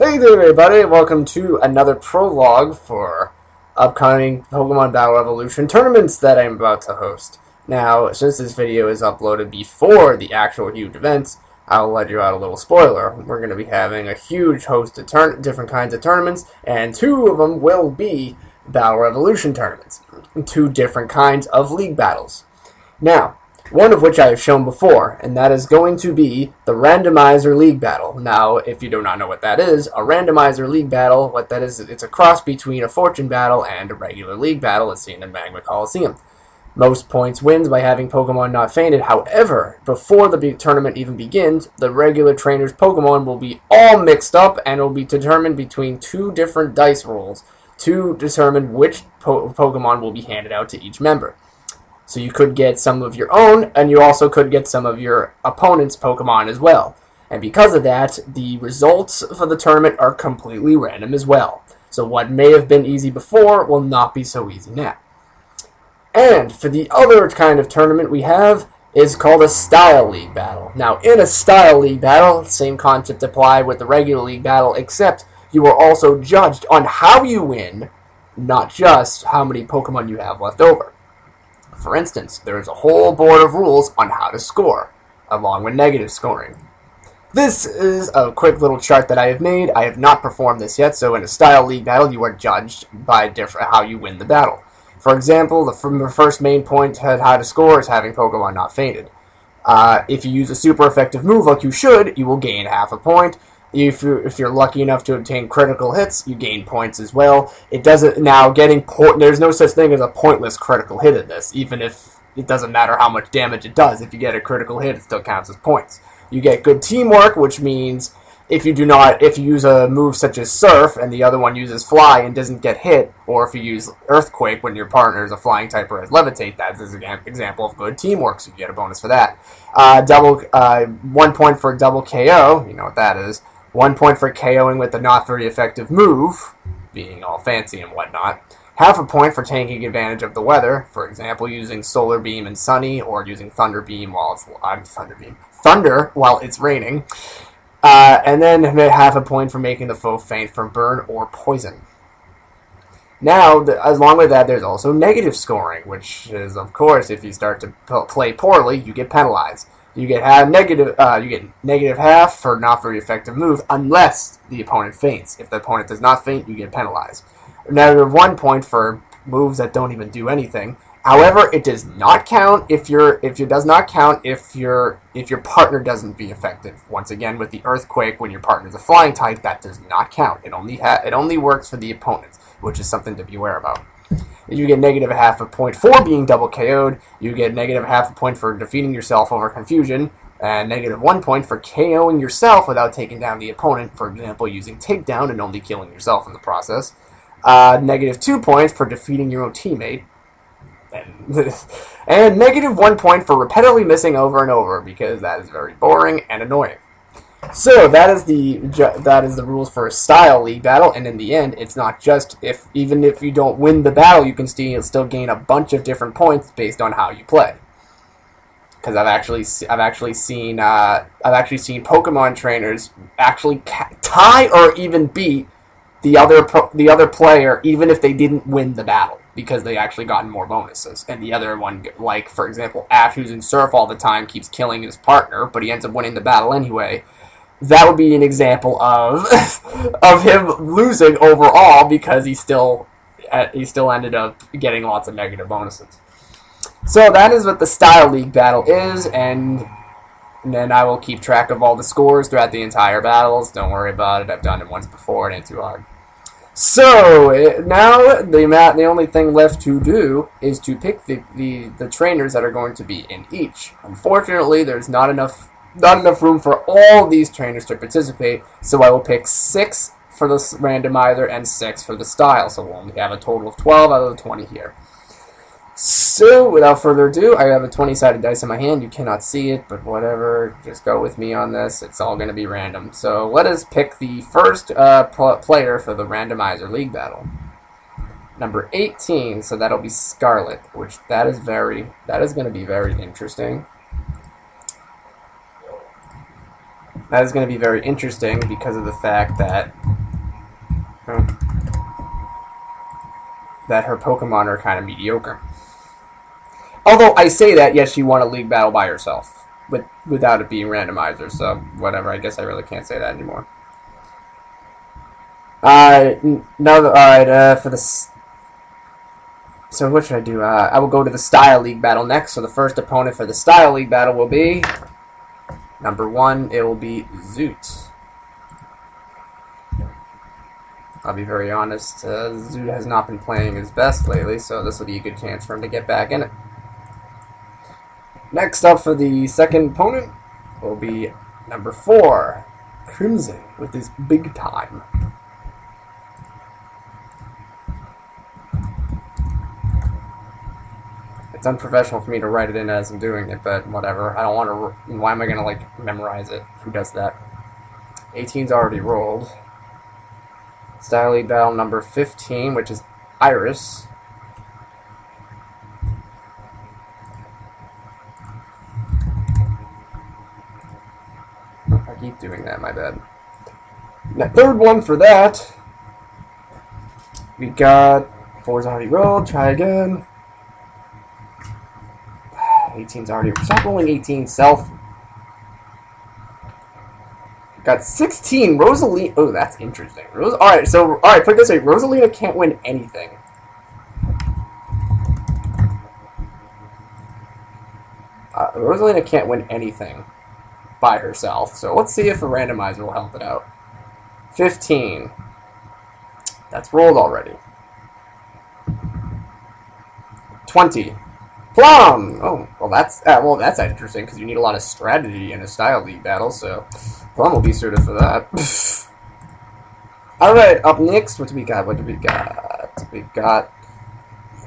Hey there everybody, welcome to another prologue for upcoming Pokemon Battle Evolution tournaments that I'm about to host. Now, since this video is uploaded before the actual huge events, I'll let you out a little spoiler. We're going to be having a huge host of different kinds of tournaments, and two of them will be Battle Evolution tournaments. Two different kinds of league battles. Now, one of which I have shown before, and that is going to be the Randomizer League Battle. Now, if you do not know what that is, a Randomizer League Battle, what that is, it's a cross between a Fortune Battle and a regular League Battle as seen in Magma Coliseum. Most points wins by having Pokemon not fainted. However, before the tournament even begins, the regular trainer's Pokemon will be all mixed up and will be determined between two different dice rolls to determine which Pokemon will be handed out to each member. So you could get some of your own, and you also could get some of your opponent's Pokemon as well. And because of that, the results for the tournament are completely random as well. So what may have been easy before will not be so easy now. And for the other kind of tournament we have is called a Style League Battle. Now, in a Style League Battle, same concept applied with the regular League Battle, except you are also judged on how you win, not just how many Pokemon you have left over. For instance, there is a whole board of rules on how to score, along with negative scoring. This is a quick little chart that I have made. I have not performed this yet, so in a Style League Battle, you are judged by how you win the battle. For example, the first main point at how to score is having Pokemon not fainted. If you use a super effective move like you should, you will gain half a point. If you're lucky enough to obtain critical hits, you gain points as well. It doesn't now there's no such thing as a pointless critical hit in this. Even if it doesn't matter how much damage it does, if you get a critical hit, it still counts as points. You get good teamwork, which means if you use a move such as Surf and the other one uses Fly and doesn't get hit, or if you use Earthquake when your partner is a Flying type or has Levitate, that is an example of good teamwork, so you get a bonus for that. 1 point for double KO, you know what that is. 1 point for KOing with a not very effective move, being all fancy and whatnot. Half a point for taking advantage of the weather, for example, using Solar Beam and Sunny, or using Thunder Beam while it's raining. And then half a point for making the foe faint from burn or poison. Now, along with that, there's also negative scoring, which is, of course, if you start to play poorly, you get penalized. You get negative half for not very effective move unless the opponent faints. If the opponent does not faint, you get penalized. Negative 1 point for moves that don't even do anything. However, it does not count if your partner doesn't be effective. Once again, with the Earthquake, when your partner is a Flying type, that does not count. It only works for the opponents, which is something to be aware about. You get negative half a point for being double KO'd. You get negative half a point for defeating yourself over confusion, and negative 1 point for KOing yourself without taking down the opponent, for example, using takedown and only killing yourself in the process. Negative 2 points for defeating your own teammate. And negative 1 point for repeatedly missing over and over, because that is very boring and annoying. So that is the rules for a Style League Battle, and in the end, it's not just even if you don't win the battle, you can still gain a bunch of different points based on how you play. Because I've actually seen Pokemon trainers actually tie or even beat the other player, even if they didn't win the battle, because they actually gotten more bonuses. And the other one, like for example, Ash, who's in Surf all the time, keeps killing his partner, but he ends up winning the battle anyway. That would be an example of him losing overall because he still ended up getting lots of negative bonuses. So that is what the Style League Battle is, and then I will keep track of all the scores throughout the entire battles. Don't worry about it. I've done it once before. It ain't too hard. So now the only thing left to do is to pick the trainers that are going to be in each. Unfortunately, there's not enough room for all these trainers to participate, so I will pick 6 for the randomizer and 6 for the style, so we'll only have a total of 12 out of the 20 here. So, without further ado, I have a 20-sided dice in my hand. You cannot see it, but whatever, just go with me on this. It's all going to be random. So, let us pick the first player for the Randomizer League Battle. Number 18, so that'll be Scarlet, which that is going to be very interesting. That is going to be very interesting because of the fact that that her Pokemon are kind of mediocre. Although I say that, yes, she won a league battle by herself, without it being randomizer, so whatever, I guess I really can't say that anymore. Alright, for this... So what should I do? I will go to the Style League Battle next, so the first opponent for the Style League Battle will be... Number 1, it will be Zoot. I'll be very honest, Zoot has not been playing his best lately, so this will be a good chance for him to get back in it. Next up for the second opponent will be number 4, Crimson, with his big time. It's unprofessional for me to write it in as I'm doing it, but whatever. I don't want to... Why am I going to, like, memorize it? Who does that? 18's already rolled. Style League Battle number 15, which is Iris. I keep doing that, my bad. The third one for that, we got 4's already rolled, try again. 18's already, stop rolling 18, self. Got 16, Rosalina, oh, that's interesting. Alright, put it this way, Rosalina can't win anything. Rosalina can't win anything by herself, so let's see if a randomizer will help it out. 15. That's rolled already. 20. Plum! Oh, well that's interesting, because you need a lot of strategy in a Style League battle, so Plum will be suited for that. Alright, up next, what do we got? We got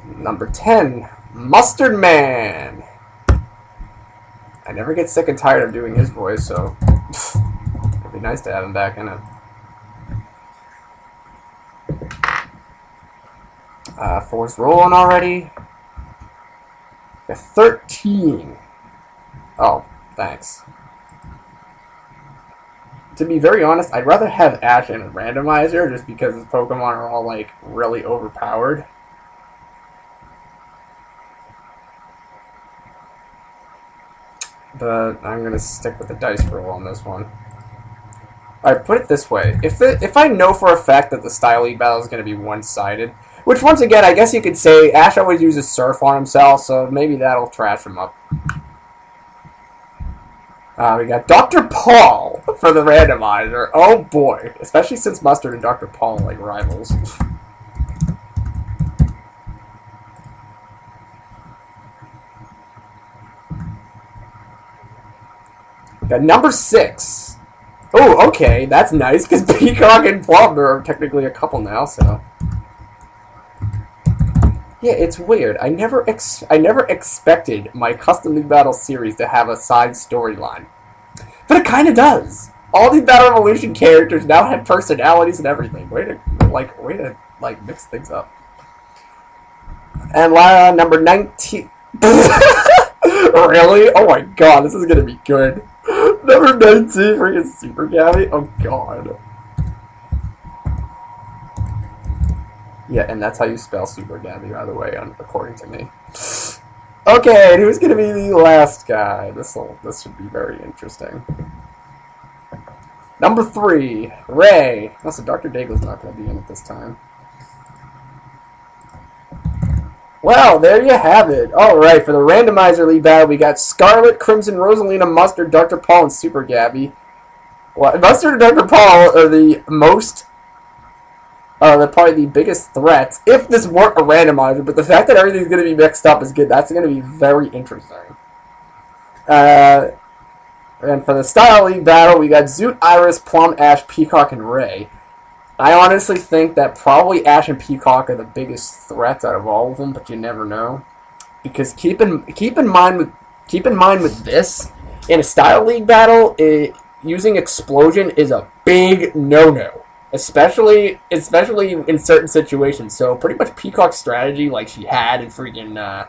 number 10, Mustard Man! I never get sick and tired of doing his voice, so it'd be nice to have him back in it. 4's rolling already. 13. Oh, thanks. To be very honest, I'd rather have Ash in a randomizer just because his Pokemon are all, like, really overpowered. But I'm going to stick with the dice roll on this one. Alright, put it this way. If I know for a fact that the Style League battle is going to be one-sided, which, once again, I guess you could say Ash always uses Surf on himself, so maybe that'll trash him up. We got Dr. Paul for the randomizer. Oh, boy. Especially since Mustard and Dr. Paul are, like, rivals. Got number 6. Oh, okay. That's nice, because Peacock and Plum are technically a couple now, so... Yeah, it's weird. I never expected my Custom League Battle series to have a side storyline. But it kind of does. All these Battle Evolution characters now have personalities and everything. Way to mix things up. And number 19... Really? Oh my god, this is gonna be good. Number 19, freaking Super Gabby? Oh god. Yeah, and that's how you spell Super Gabby, by the way, according to me. Okay, and who's gonna be the last guy? This should be very interesting. Number 3, Ray. Also, Dr. Daigle's not gonna be in it this time. Well, there you have it. Alright, for the Randomizer League Battle, we got Scarlet, Crimson, Rosalina, Mustard, Dr. Paul, and Super Gabby. Well, Mustard and Dr. Paul are the most... they're probably the biggest threats, if this weren't a randomizer, but the fact that everything's going to be mixed up is good. That's going to be very interesting. And for the Style League Battle, we got Zoot, Iris, Plum, Ash, Peacock, and Ray. I honestly think that probably Ash and Peacock are the biggest threats out of all of them, but you never know. Because keep in mind with this, in a Style League Battle, using Explosion is a big no-no. Especially in certain situations. So pretty much Peacock's strategy, like she had in freaking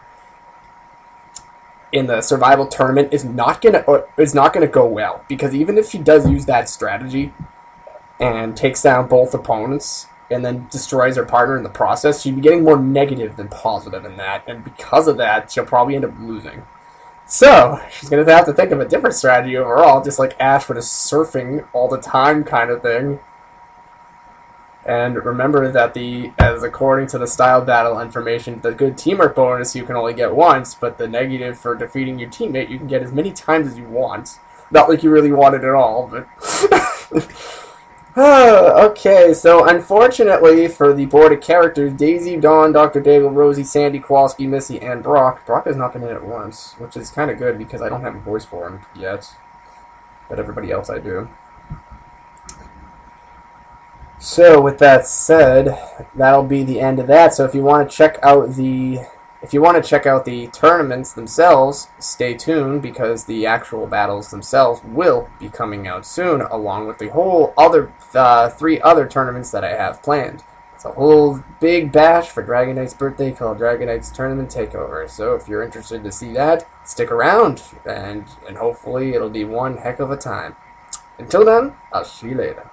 in the survival tournament, is not gonna go well, because even if she does use that strategy and takes down both opponents, and then destroys her partner in the process, she'd be getting more negative than positive in that, and because of that, she'll probably end up losing. So, she's going to have to think of a different strategy overall, just like Ash with a surfing all the time kind of thing. And remember that as according to the style battle information, the good teamwork bonus you can only get once, but the negative for defeating your teammate you can get as many times as you want. Not like you really want it at all, but... Okay, so unfortunately for the board of characters, Daisy, Dawn, Dr. Daigle, Rosie, Sandy, Kowalski, Missy, and Brock. Brock has not been in it once, which is kind of good because I don't have a voice for him yet. But everybody else I do. So with that said, that'll be the end of that. So if you want to check out the tournaments themselves, stay tuned because the actual battles themselves will be coming out soon, along with the whole other 3 other tournaments that I have planned. It's a whole big bash for Dragon Knight's birthday called Dragon Knight's Tournament Takeover. So if you're interested to see that, stick around, and hopefully it'll be one heck of a time. Until then, I'll see you later.